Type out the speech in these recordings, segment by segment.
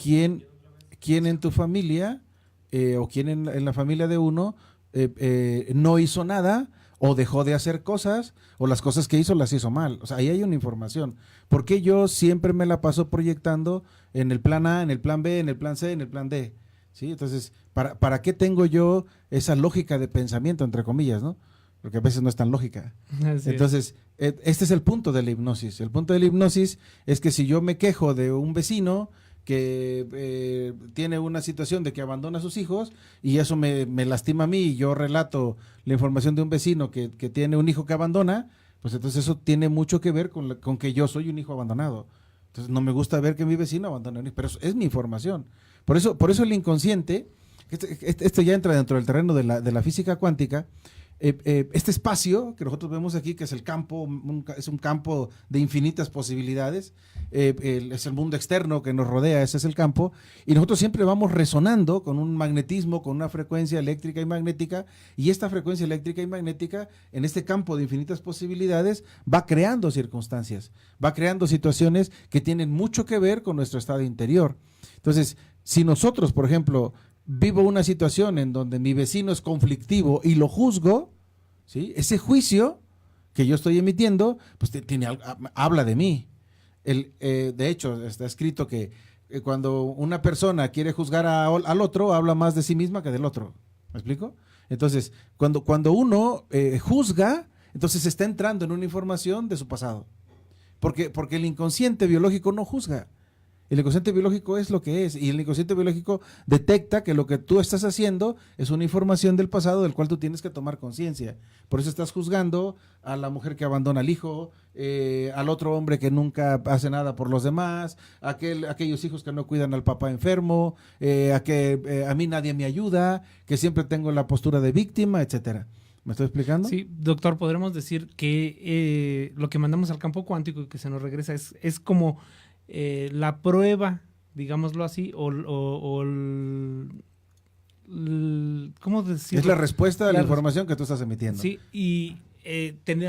quién en tu familia o quién en la familia de uno no hizo nada o dejó de hacer cosas o las cosas que hizo las hizo mal. O sea, ahí hay una información. ¿Por qué yo siempre me la paso proyectando en el plan A, en el plan B, en el plan C, en el plan D? ¿Sí? Entonces, ¿para qué tengo yo esa lógica de pensamiento, entre comillas, ¿no? Porque a veces no es tan lógica. Entonces, este es el punto de la hipnosis. El punto de la hipnosis es que si yo me quejo de un vecino que tiene una situación de que abandona a sus hijos y eso me lastima a mí y yo relato la información de un vecino que tiene un hijo que abandona, pues entonces eso tiene mucho que ver con que yo soy un hijo abandonado. Entonces no me gusta ver que mi vecino abandona a un hijo, pero eso es mi información. Por eso el inconsciente, esto ya entra dentro del terreno de la física cuántica. Este espacio que nosotros vemos aquí, que es el campo, es un campo de infinitas posibilidades, es el mundo externo que nos rodea, ese es el campo, y nosotros siempre vamos resonando con un magnetismo, con una frecuencia eléctrica y magnética, y esta frecuencia eléctrica y magnética, en este campo de infinitas posibilidades, va creando circunstancias, va creando situaciones que tienen mucho que ver con nuestro estado interior. Entonces, si nosotros, por ejemplo, vivo una situación en donde mi vecino es conflictivo y lo juzgo, ¿sí? Ese juicio que yo estoy emitiendo, pues habla de mí. De hecho, está escrito que cuando una persona quiere juzgar al otro, habla más de sí misma que del otro. ¿Me explico? Entonces, cuando uno juzga, entonces está entrando en una información de su pasado. Porque el inconsciente biológico no juzga. El inconsciente biológico es lo que es, y el inconsciente biológico detecta que lo que tú estás haciendo es una información del pasado del cual tú tienes que tomar conciencia. Por eso estás juzgando a la mujer que abandona al hijo, al otro hombre que nunca hace nada por los demás, aquellos hijos que no cuidan al papá enfermo, a mí nadie me ayuda, que siempre tengo la postura de víctima, etcétera. ¿Me estoy explicando? Sí, doctor, podremos decir que lo que mandamos al campo cuántico y que se nos regresa es como la prueba, digámoslo así, ¿cómo decirlo? Es la respuesta a la información que tú estás emitiendo. Sí, y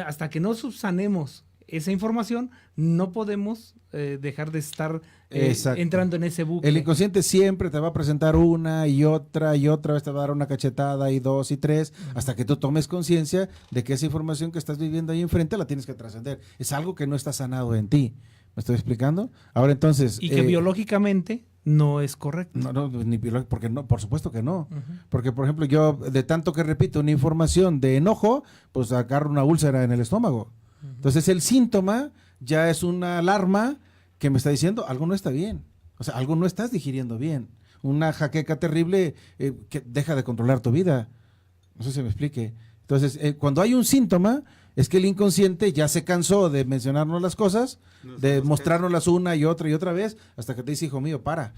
hasta que no subsanemos esa información, no podemos dejar de estar entrando en ese bucle. El inconsciente siempre te va a presentar una y otra vez te va a dar una cachetada y 2 y 3, hasta que tú tomes conciencia de que esa información que estás viviendo ahí enfrente la tienes que trascender. Es algo que no está sanado en ti. ¿Me estoy explicando? Ahora entonces... Y que biológicamente no es correcto. No, ni biológico, porque no, por supuesto que no. Porque, por ejemplo, yo de tanto que repito una información de enojo, pues agarro una úlcera en el estómago. Entonces el síntoma ya es una alarma que me está diciendo algo no está bien. O sea, algo no estás digiriendo bien. Una jaqueca terrible que deja de controlar tu vida. No sé si me explique. Entonces, cuando hay un síntoma, es que el inconsciente ya se cansó de mencionarnos las cosas, de mostrárnoslas una y otra vez, hasta que te dice, hijo mío, para.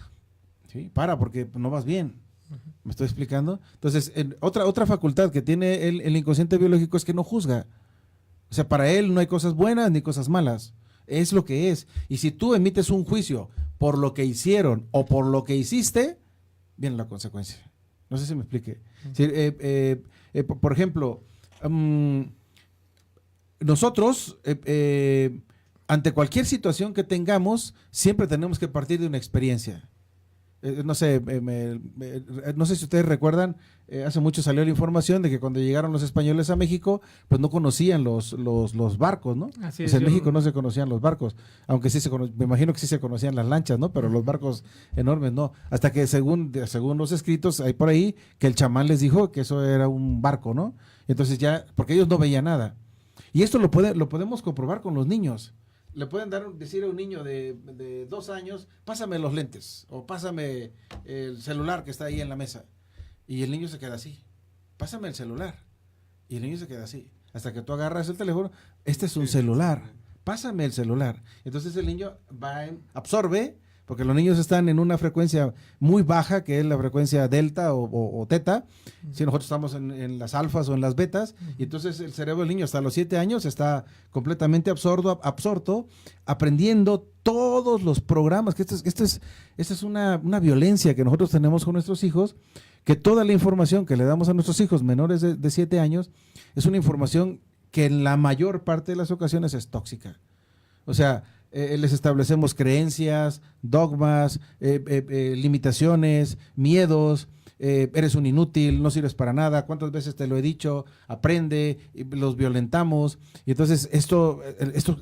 ¿Sí? Para, porque no vas bien. ¿Me estoy explicando? Entonces, otra facultad que tiene el inconsciente biológico es que no juzga. O sea, para él no hay cosas buenas ni cosas malas. Es lo que es. Y si tú emites un juicio por lo que hicieron o por lo que hiciste, viene la consecuencia. No sé si me explique. Sí, por ejemplo, nosotros, ante cualquier situación que tengamos, siempre tenemos que partir de una experiencia. No sé, no sé si ustedes recuerdan, hace mucho salió la información de que cuando llegaron los españoles a México, pues no conocían los barcos, ¿no? Así es, en México no se conocían los barcos, aunque sí me imagino que sí se conocían las lanchas, ¿no? Pero los barcos enormes no. Hasta que según los escritos hay por ahí que el chamán les dijo que eso era un barco, ¿no? Entonces ya, porque ellos no veían nada. Y esto lo podemos comprobar con los niños. Le pueden decir a un niño de 2 años, pásame los lentes o pásame el celular que está ahí en la mesa. Y el niño se queda así. Pásame el celular. Y el niño se queda así. Hasta que tú agarras el teléfono, este es un celular. Pásame el celular. Entonces el niño absorbe, porque los niños están en una frecuencia muy baja, que es la frecuencia delta o teta. Si nosotros estamos en las alfas o en las betas, y entonces el cerebro del niño hasta los 7 años está completamente absorto, aprendiendo todos los programas, que esta es una violencia que nosotros tenemos con nuestros hijos, que toda la información que le damos a nuestros hijos menores de 7 años es una información que en la mayor parte de las ocasiones es tóxica. O sea, les establecemos creencias, dogmas, limitaciones, miedos. Eres un inútil, no sirves para nada, cuántas veces te lo he dicho, aprende, y los violentamos, y entonces esto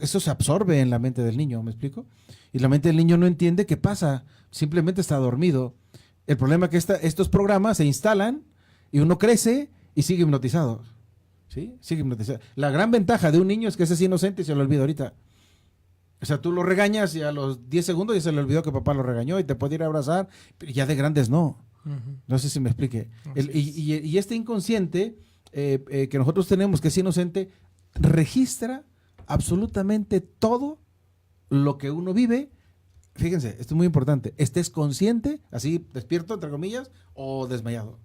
se absorbe en la mente del niño, ¿me explico? Y la mente del niño no entiende qué pasa, simplemente está dormido. El problema es que estos programas se instalan y uno crece y sigue hipnotizado, ¿sí? Sigue hipnotizado. La gran ventaja de un niño es que ese es inocente y se lo olvida ahorita. O sea, tú lo regañas y a los 10 segundos ya se le olvidó que papá lo regañó y te puede ir a abrazar, pero ya de grandes no. No sé si me explique. Y este inconsciente que nosotros tenemos, que es inocente, registra absolutamente todo lo que uno vive. Fíjense, esto es muy importante. Estés consciente, así despierto, entre comillas, o desmayado.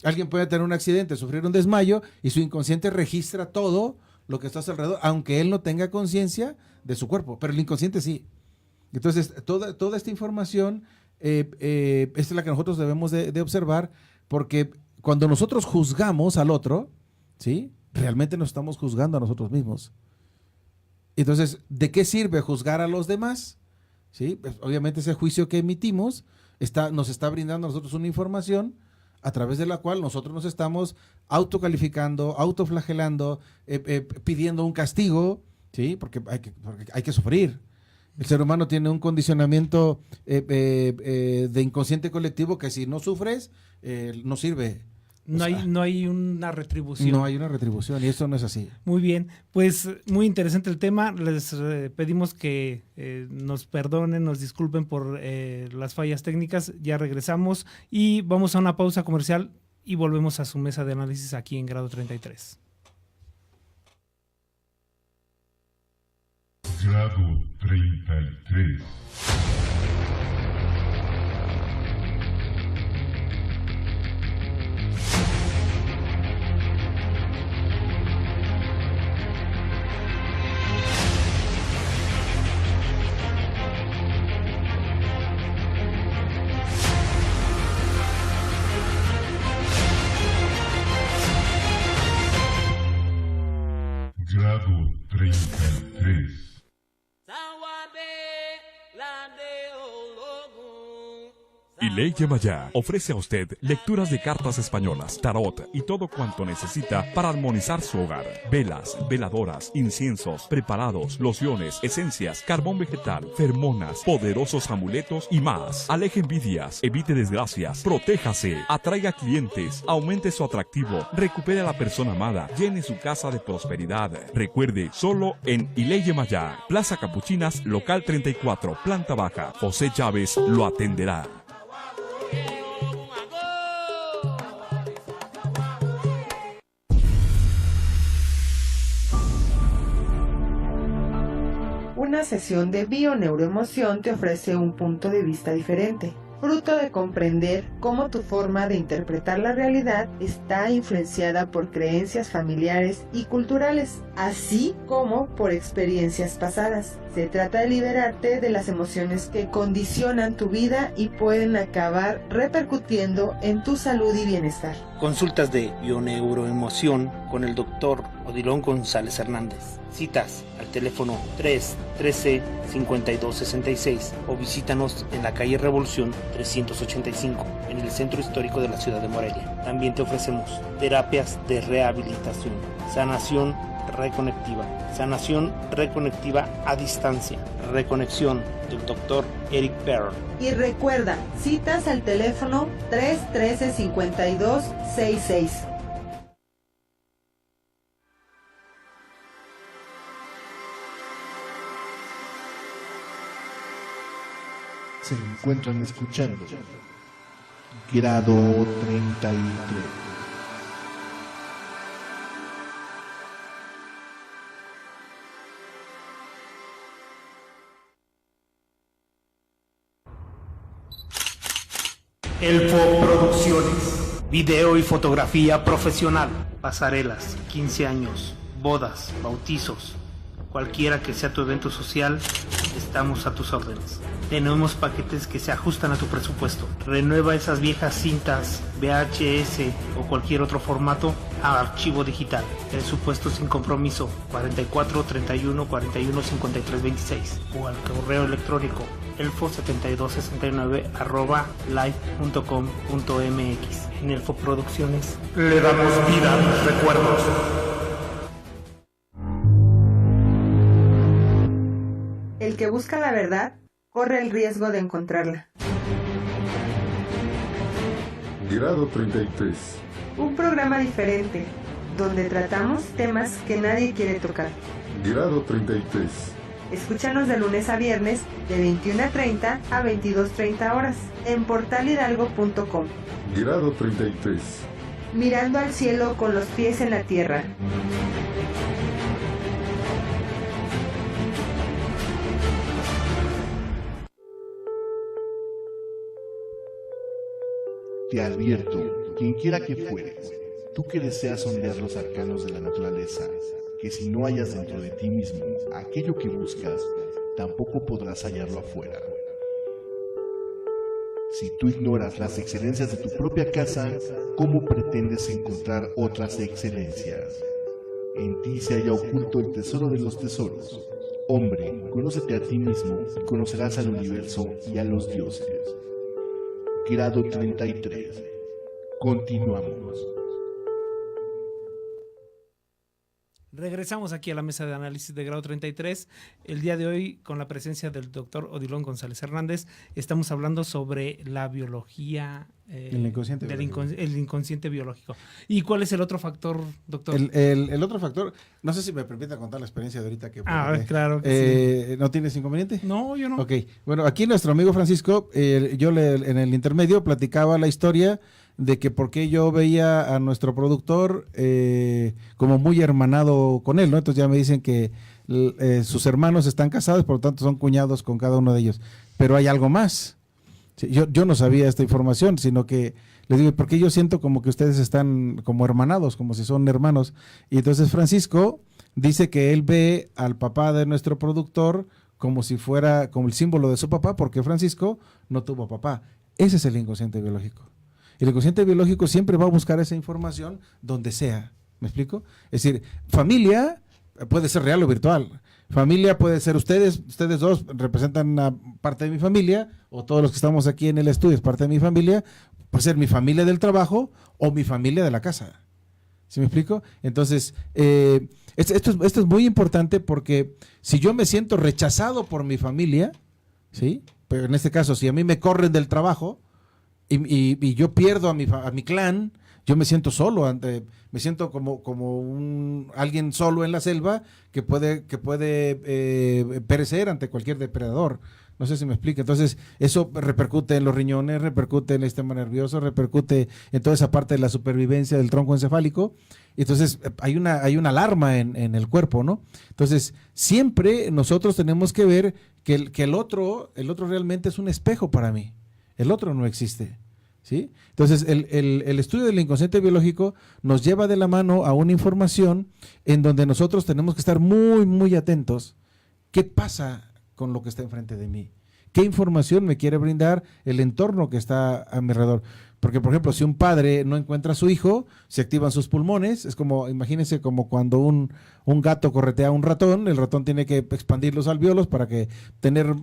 Alguien puede tener un accidente, sufrir un desmayo, y su inconsciente registra todo lo que está a su alrededor, aunque él no tenga conciencia de su cuerpo, pero el inconsciente sí. Entonces, toda esta información esta es la que nosotros debemos de observar, porque cuando nosotros juzgamos al otro, ¿sí? Realmente nos estamos juzgando a nosotros mismos. Entonces, ¿de qué sirve juzgar a los demás? ¿Sí? Pues, obviamente ese juicio que emitimos nos está brindando a nosotros una información a través de la cual nosotros nos estamos autocalificando, autoflagelando, pidiendo un castigo, ¿sí? Porque hay que sufrir. El ser humano tiene un condicionamiento de inconsciente colectivo que si no sufres, no sirve. No hay una retribución. No hay una retribución y eso no es así. Muy bien, pues muy interesante el tema. Les pedimos que nos perdonen, nos disculpen por las fallas técnicas. Ya regresamos y vamos a una pausa comercial y volvemos a su mesa de análisis aquí en Grado 33. Grado 33. Grado 33. Iley Yemayá ofrece a usted lecturas de cartas españolas, tarot y todo cuanto necesita para armonizar su hogar. Velas, veladoras, inciensos, preparados, lociones, esencias, carbón vegetal, fermonas, poderosos amuletos y más. Aleje envidias, evite desgracias, protéjase, atraiga clientes, aumente su atractivo, recupere a la persona amada, llene su casa de prosperidad. Recuerde, solo en Iley Yemayá, Plaza Capuchinas, local 34, planta baja. José Chávez lo atenderá. Una sesión de bioneuroemoción te ofrece un punto de vista diferente, fruto de comprender cómo tu forma de interpretar la realidad está influenciada por creencias familiares y culturales, así como por experiencias pasadas. Se trata de liberarte de las emociones que condicionan tu vida y pueden acabar repercutiendo en tu salud y bienestar. Consultas de bioneuroemoción con el Dr. Odilon González Hernández. Citas al teléfono 313-5266 o visítanos en la calle Revolución 385 en el centro histórico de la ciudad de Morelia. También te ofrecemos terapias de rehabilitación, sanación reconectiva a distancia, reconexión del Dr. Eric Perr. Y recuerda, citas al teléfono 313-5266. Se encuentran escuchando Grado 33. Elfo Producciones. Video y fotografía profesional. Pasarelas, 15 años, bodas, bautizos. Cualquiera que sea tu evento social, estamos a tus órdenes. Tenemos paquetes que se ajustan a tu presupuesto. Renueva esas viejas cintas VHS o cualquier otro formato a archivo digital. Presupuesto sin compromiso 44 31 41 53 26 o al correo electrónico elfo7269@live.com.mx. En Elfo Producciones le damos vida a los recuerdos. El que busca la verdad corre el riesgo de encontrarla. Grado 33. Un programa diferente, donde tratamos temas que nadie quiere tocar. Grado 33. Escúchanos de lunes a viernes de 21:30 a 22:30 horas en portalhidalgo.com. Grado 33. Mirando al cielo con los pies en la tierra. Te advierto, quien quiera que fueres, tú que deseas sondear los arcanos de la naturaleza, que si no hallas dentro de ti mismo aquello que buscas, tampoco podrás hallarlo afuera. Si tú ignoras las excelencias de tu propia casa, ¿cómo pretendes encontrar otras excelencias? En ti se halla oculto el tesoro de los tesoros. Hombre, conócete a ti mismo y conocerás al universo y a los dioses. Grado 33. Continuamos. Regresamos aquí a la mesa de análisis de grado 33. El día de hoy, con la presencia del doctor Odilon González Hernández, estamos hablando sobre la biología El inconsciente biológico. el inconsciente biológico. ¿Y cuál es el otro factor, doctor? El otro factor, no sé si me permite contar la experiencia de ahorita que... Claro que sí. ¿No tienes inconveniente? No, yo no. Ok, bueno, aquí nuestro amigo Francisco, en el intermedio platicaba la historia de que por qué yo veía a nuestro productor como muy hermanado con él, ¿no? Entonces ya me dicen que sus hermanos están casados, por lo tanto son cuñados con cada uno de ellos. Pero hay algo más. Sí, yo no sabía esta información, sino que les digo, ¿por qué yo siento como que ustedes están como hermanados, como si son hermanos? Y entonces Francisco dice que él ve al papá de nuestro productor como si fuera como el símbolo de su papá, porque Francisco no tuvo papá. Ese es el inconsciente biológico. El inconsciente biológico siempre va a buscar esa información donde sea. ¿Me explico? Es decir, familia puede ser real o virtual. Familia puede ser ustedes dos representan una parte de mi familia, o todos los que estamos aquí en el estudio es parte de mi familia, puede ser mi familia del trabajo o mi familia de la casa. ¿Sí me explico? Entonces, esto es muy importante porque si yo me siento rechazado por mi familia, ¿sí? Pero en este caso, si a mí me corren del trabajo, y yo pierdo a mi clan, yo me siento solo, me siento como alguien solo en la selva que puede perecer ante cualquier depredador. No sé si me explica. Entonces, eso repercute en los riñones, repercute en el sistema nervioso, repercute en toda esa parte de la supervivencia del tronco encefálico. Entonces, hay una alarma en el cuerpo, ¿no? Entonces, siempre nosotros tenemos que ver que el otro realmente es un espejo para mí. El otro no existe, ¿sí? Entonces, el estudio del inconsciente biológico nos lleva de la mano a una información en donde nosotros tenemos que estar muy, muy atentos. ¿Qué pasa con lo que está enfrente de mí? ¿Qué información me quiere brindar el entorno que está a mi alrededor? Porque, por ejemplo, si un padre no encuentra a su hijo, se activan sus pulmones. Es como, imagínense como cuando un gato corretea a un ratón, el ratón tiene que expandir los alvéolos para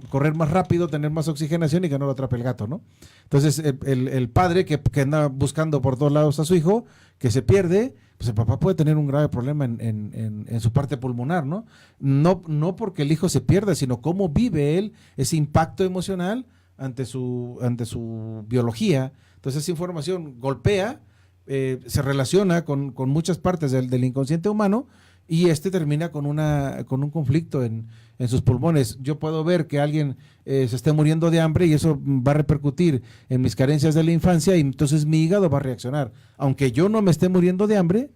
correr más rápido, tener más oxigenación y que no lo atrape el gato, ¿no? Entonces, el padre que anda buscando por todos lados a su hijo, que se pierde, pues el papá puede tener un grave problema en su parte pulmonar, ¿no? No porque el hijo se pierda, sino cómo vive él ese impacto emocional ante su biología. Entonces esa información golpea, se relaciona con muchas partes del inconsciente humano y termina con un conflicto en sus pulmones. Yo puedo ver que alguien se esté muriendo de hambre y eso va a repercutir en mis carencias de la infancia y entonces mi hígado va a reaccionar. Aunque yo no me esté muriendo de hambre,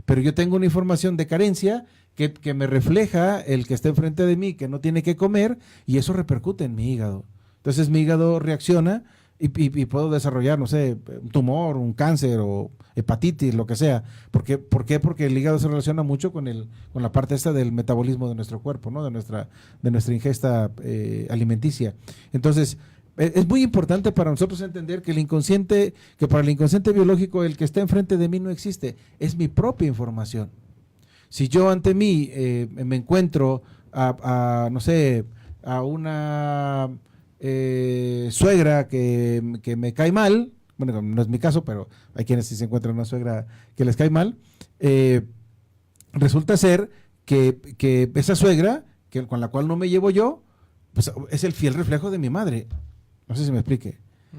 pero yo tengo una información de carencia que me refleja el que está enfrente de mí, que no tiene que comer, y eso repercute en mi hígado. Entonces mi hígado reacciona y puedo desarrollar, no sé, un tumor, un cáncer o hepatitis, lo que sea. ¿Por qué? Porque el hígado se relaciona mucho con la parte esta del metabolismo de nuestro cuerpo, ¿no? De nuestra ingesta alimenticia. Entonces, es muy importante para nosotros entender que para el inconsciente biológico, el que está enfrente de mí no existe, es mi propia información. Si yo ante mí me encuentro no sé, a una suegra que me cae mal, bueno, no es mi caso, pero hay quienes sí se encuentran una suegra que les cae mal, resulta ser que esa suegra, con la cual no me llevo yo, pues es el fiel reflejo de mi madre. No sé si me explique.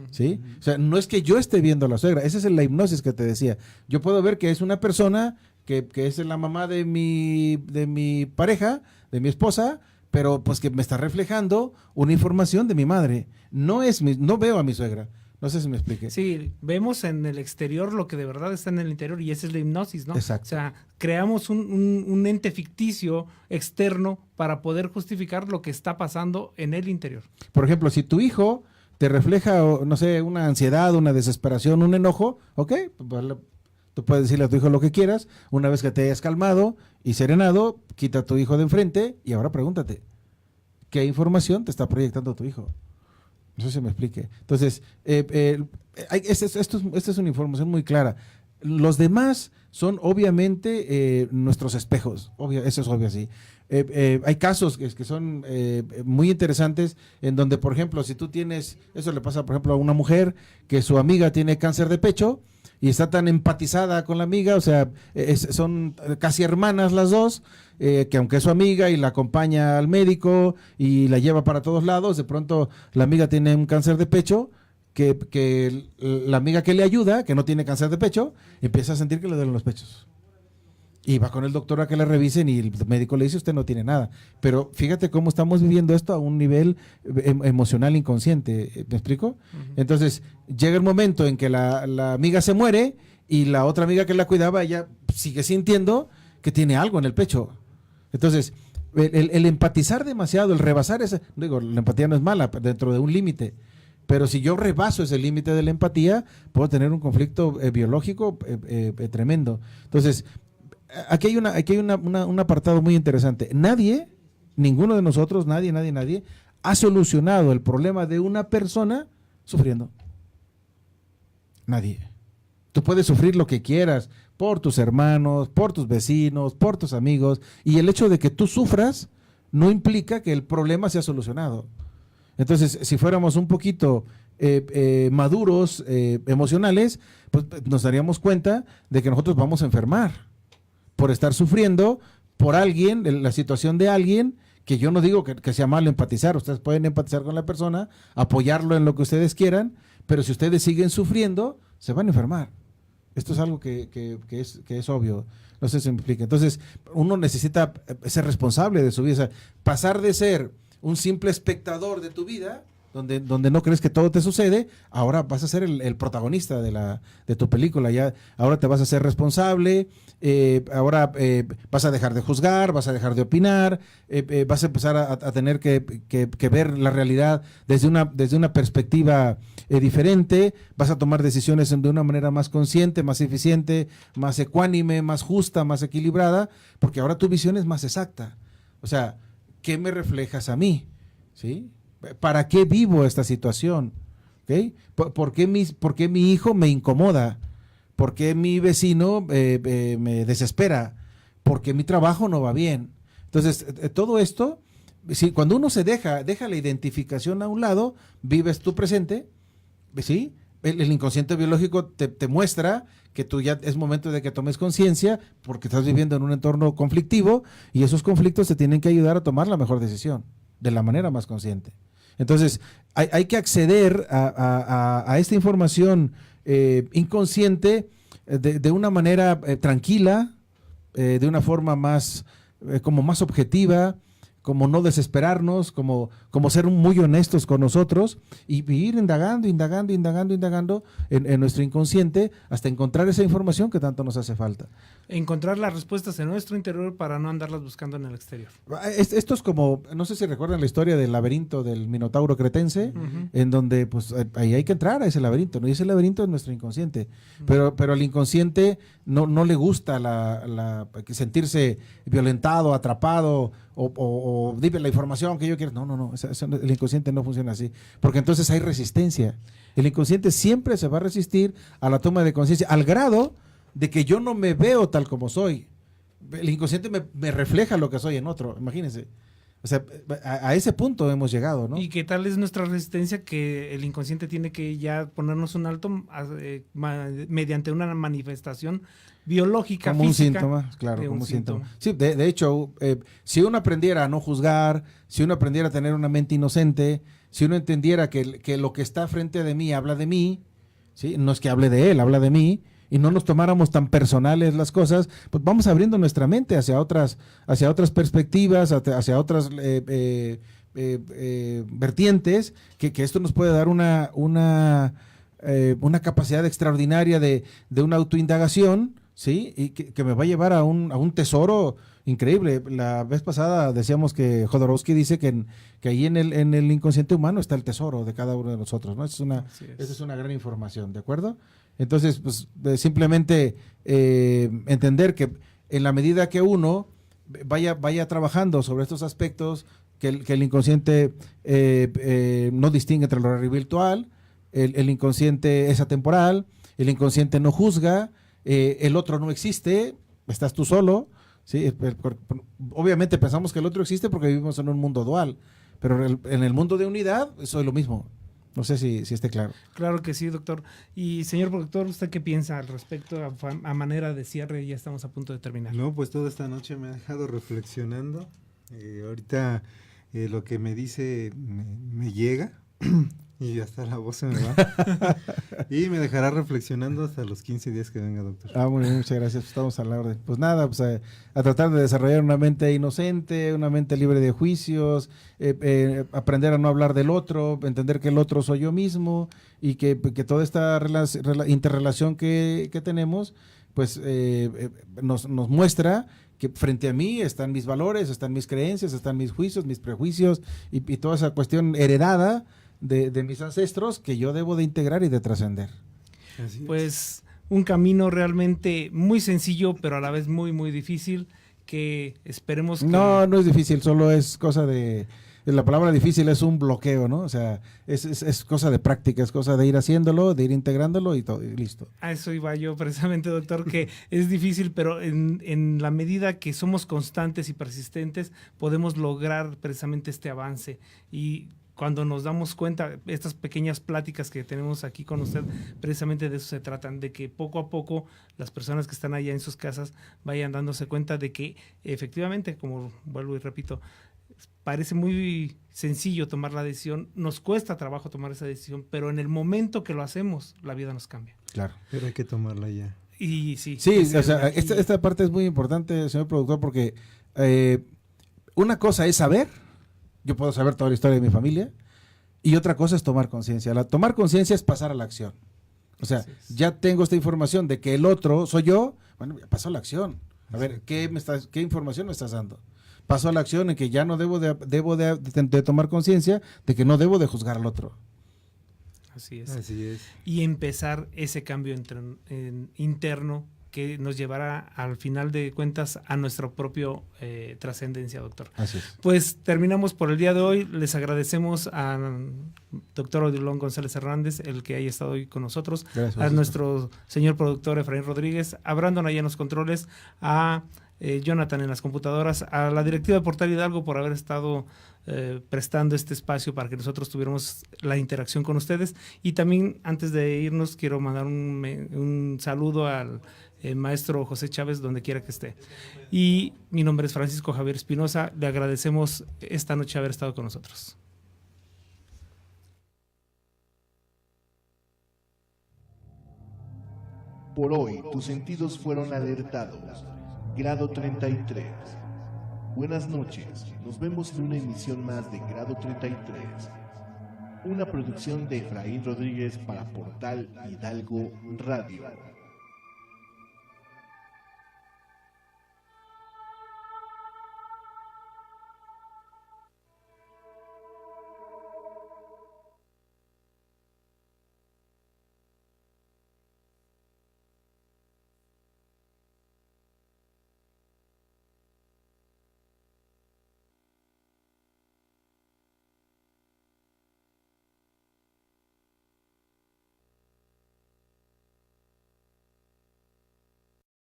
¿Sí? O sea, no es que yo esté viendo a la suegra, esa es la hipnosis que te decía. Yo puedo ver que es una persona que es la mamá de mi pareja, de mi esposa, pero pues que me está reflejando una información de mi madre. No veo a mi suegra. No sé si me explique. Sí, vemos en el exterior lo que de verdad está en el interior y esa es la hipnosis, ¿no? Exacto. O sea, creamos un ente ficticio externo para poder justificar lo que está pasando en el interior. Por ejemplo, si tu hijo te refleja, no sé, una ansiedad, una desesperación, un enojo, ok, pues, tú puedes decirle a tu hijo lo que quieras. Una vez que te hayas calmado y serenado, quita a tu hijo de enfrente y ahora pregúntate, ¿qué información te está proyectando tu hijo? No sé si me explique. Entonces, esta es una información muy clara. Los demás son obviamente nuestros espejos, eso es obvio, sí. Hay casos que son muy interesantes en donde, por ejemplo, si tú tienes, eso le pasa, por ejemplo, a una mujer que su amiga tiene cáncer de pecho y está tan empatizada con la amiga, o sea, son casi hermanas las dos, que aunque es su amiga y la acompaña al médico y la lleva para todos lados, de pronto la amiga tiene un cáncer de pecho, que la amiga que le ayuda, que no tiene cáncer de pecho, empieza a sentir que le duelen los pechos. Y va con el doctor a que le revisen y el médico le dice, usted no tiene nada. Pero fíjate cómo estamos viviendo esto a un nivel emocional inconsciente. ¿Me explico? Uh-huh. Entonces, llega el momento en que la amiga se muere y la otra amiga que la cuidaba, ella sigue sintiendo que tiene algo en el pecho. Entonces, el empatizar demasiado, el rebasar la empatía no es mala dentro de un límite. Pero si yo rebaso ese límite de la empatía, puedo tener un conflicto biológico tremendo. Entonces, aquí hay un apartado muy interesante. Ninguno de nosotros, nadie ha solucionado el problema de una persona sufriendo. Nadie. Tú puedes sufrir lo que quieras por tus hermanos, por tus vecinos, por tus amigos, y el hecho de que tú sufras no implica que el problema sea solucionado. Entonces, si fuéramos un poquito maduros, emocionales, pues nos daríamos cuenta de que nosotros vamos a enfermar por estar sufriendo por alguien, la situación de alguien, que yo no digo que sea malo empatizar. Ustedes pueden empatizar con la persona, apoyarlo en lo que ustedes quieran, pero si ustedes siguen sufriendo, se van a enfermar. Esto es algo que es obvio. No sé si me explica. Entonces, uno necesita ser responsable de su vida. O sea, pasar de ser un simple espectador de tu vida, donde no crees que todo te sucede, ahora vas a ser el protagonista de tu película. Ahora te vas a ser responsable, ahora vas a dejar de juzgar, vas a dejar de opinar, vas a empezar a tener que ver la realidad desde una perspectiva diferente, vas a tomar decisiones de una manera más consciente, más eficiente, más ecuánime, más justa, más equilibrada, porque ahora tu visión es más exacta. O sea, ¿qué me reflejas a mí? ¿Sí? ¿Para qué vivo esta situación? ¿Okay? ¿Por qué mi hijo me incomoda? ¿Por qué mi vecino me desespera? ¿Por qué mi trabajo no va bien? Entonces, todo esto, cuando uno se deja la identificación a un lado, vives tu presente, ¿sí? El inconsciente biológico te muestra que tú ya es momento de que tomes conciencia porque estás viviendo en un entorno conflictivo y esos conflictos te tienen que ayudar a tomar la mejor decisión de la manera más consciente. Entonces, hay que acceder a esta información inconsciente de una manera tranquila, de una forma más, como más objetiva, como no desesperarnos, como ser muy honestos con nosotros y ir indagando en nuestro inconsciente hasta encontrar esa información que tanto nos hace falta. Encontrar las respuestas en nuestro interior para no andarlas buscando en el exterior. Esto es como, no sé si recuerdan la historia del laberinto del Minotauro cretense, en donde pues ahí hay que entrar a ese laberinto, ¿no? Y ese laberinto es nuestro inconsciente, pero al inconsciente no le gusta sentirse violentado, atrapado, o dime la información que yo quiero. No, el inconsciente no funciona así, porque entonces hay resistencia. El inconsciente siempre se va a resistir a la toma de conciencia, al grado de que yo no me veo tal como soy. El inconsciente me refleja lo que soy en otro, imagínense. O sea, a ese punto hemos llegado, ¿no? Y qué tal es nuestra resistencia que el inconsciente tiene que ya ponernos un alto mediante una manifestación biológica, como física. Un síntoma, claro, como un síntoma. Sí, de hecho, si uno aprendiera a no juzgar, si uno aprendiera a tener una mente inocente, si uno entendiera que lo que está frente de mí habla de mí, ¿sí? No es que hable de él, habla de mí, y no nos tomáramos tan personales las cosas, pues vamos abriendo nuestra mente hacia otras perspectivas, hacia otras vertientes, que esto nos puede dar una capacidad extraordinaria de una autoindagación, ¿sí? Y que me va a llevar a un tesoro increíble. La vez pasada decíamos que Jodorowsky dice que ahí en el inconsciente humano está el tesoro de cada uno de nosotros, ¿no? Esa es una gran información, ¿de acuerdo? Entonces, pues simplemente entender que en la medida que uno vaya trabajando sobre estos aspectos, que el inconsciente no distingue entre lo real y virtual, el inconsciente es atemporal, el inconsciente no juzga, el otro no existe, estás tú solo, ¿sí? Obviamente pensamos que el otro existe porque vivimos en un mundo dual, pero en el mundo de unidad eso es lo mismo. No sé si esté claro. Claro que sí, doctor. Y señor productor, ¿usted qué piensa al respecto a manera de cierre? Ya estamos a punto de terminar. No, pues toda esta noche me ha dejado reflexionando. Ahorita lo que me dice me llega y hasta la voz se me va. Y me dejará reflexionando hasta los 15 días que venga, doctor. Muy bien, muchas gracias. Estamos a la orden. Pues nada, pues a tratar de desarrollar una mente inocente, una mente libre de juicios, aprender a no hablar del otro, entender que el otro soy yo mismo y que toda esta interrelación que tenemos, pues nos muestra que frente a mí están mis valores, están mis creencias, están mis juicios, mis prejuicios y toda esa cuestión heredada de mis ancestros que yo debo de integrar y de trascender. Pues un camino realmente muy sencillo, pero a la vez muy, muy difícil, que esperemos que... No es difícil, solo es cosa de... La palabra difícil es un bloqueo, ¿no? O sea, es cosa de práctica, es cosa de ir haciéndolo, de ir integrándolo y todo, y listo. A eso iba yo precisamente, doctor, que es difícil, pero en la medida que somos constantes y persistentes, podemos lograr precisamente este avance. Y cuando nos damos cuenta, estas pequeñas pláticas que tenemos aquí con usted, precisamente de eso se tratan, de que poco a poco las personas que están allá en sus casas vayan dándose cuenta de que efectivamente, como vuelvo y repito, parece muy sencillo tomar la decisión, nos cuesta trabajo tomar esa decisión, pero en el momento que lo hacemos, la vida nos cambia. Claro. Pero hay que tomarla ya. Y sí. O sea, esta parte es muy importante, señor productor, porque una cosa es saber, yo puedo saber toda la historia de mi familia, y otra cosa es tomar conciencia. Tomar conciencia es pasar a la acción. O sea, ya tengo esta información de que el otro soy yo, bueno, ya paso a la acción. A ver, ¿qué información me estás dando? Paso a la acción en que ya no debo de tomar conciencia de que no debo de juzgar al otro. Así es. Así es. Y empezar ese cambio interno que nos llevará al final de cuentas a nuestra propia trascendencia, doctor. Así es. Pues terminamos por el día de hoy. Les agradecemos al doctor Odilon González Hernández, el que haya estado hoy con nosotros, Gracias, a nuestro señor productor Efraín Rodríguez, a Brandon allá en los controles, a Jonathan en las computadoras, a la directiva de Portal Hidalgo por haber estado prestando este espacio para que nosotros tuviéramos la interacción con ustedes. Y también, antes de irnos, quiero mandar un saludo al maestro José Chávez, donde quiera que esté. Y mi nombre es Francisco Javier Espinosa. Le agradecemos esta noche haber estado con nosotros. Por hoy, tus sentidos fueron alertados. Grado 33. buenas noches. Nos vemos en una emisión más de Grado 33. Una producción de Efraín Rodríguez para Portal Hidalgo Radio.